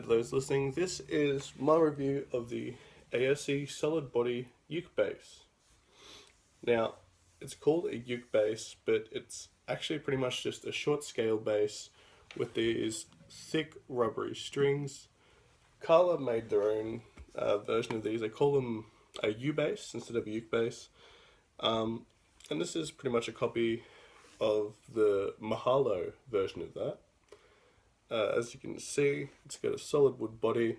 to those listening. This is my review of the Aiersi solid body uke bass. Now, it's called a uke bass, but it's actually pretty much just a short scale bass with these thick rubbery strings. Carla made their own version of these. They call them a U bass instead of a uke bass. And this is pretty much a copy of the Mahalo version of that. As you can see, it's got a solid wood body.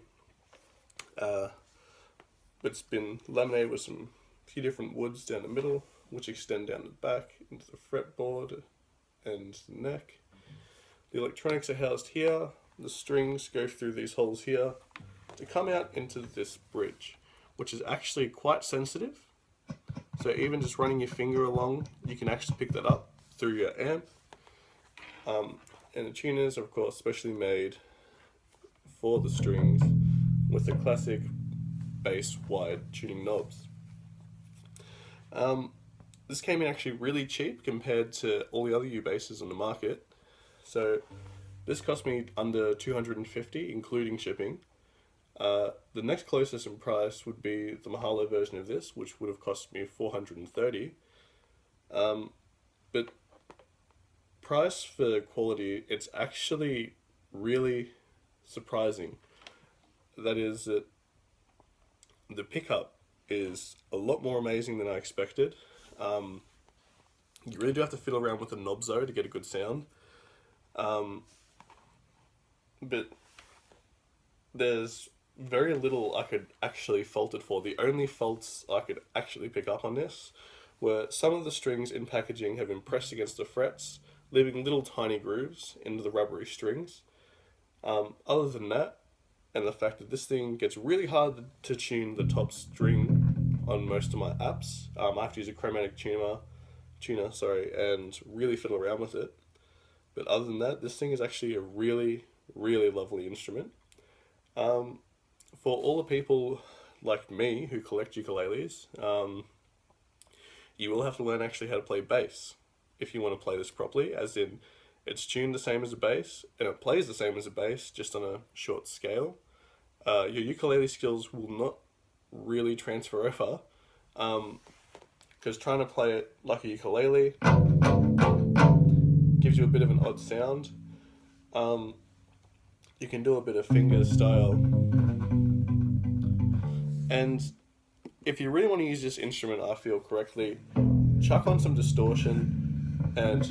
It's been laminated with some few different woods down the middle, which extend down the back into the fretboard and the neck. The electronics are housed here. The strings go through these holes here to come out into this bridge, which is actually quite sensitive. So even just running your finger along, you can actually pick that up through your amp. And the tuners are of course specially made for the strings with the classic bass wide tuning knobs. This came in actually really cheap compared to all the other U basses on the market. So this cost me under $250 including shipping. The next closest in price would be the Mahalo version of this, which would have cost me $430. But price for quality, it's actually really surprising. That is that the pickup is a lot more amazing than I expected. You really do have to fiddle around with the knobs though to get a good sound. But there's very little I could actually fault it for. The only faults I could actually pick up on this were some of the strings in packaging have been pressed against the frets, leaving little tiny grooves into the rubbery strings. Other than that, and the fact that this thing gets really hard to tune the top string on most of my apps, I have to use a chromatic tuner, and really fiddle around with it. But other than that, this thing is actually a really, really lovely instrument. For all the people like me who collect ukuleles, you will have to learn actually how to play bass if you want to play this properly, as in it's tuned the same as a bass and it plays the same as a bass, just on a short scale. Your ukulele skills will not really transfer over, because trying to play it like a ukulele gives you a bit of an odd sound. You can do a bit of finger style, and if you really want to use this instrument, I feel correctly, chuck on some distortion and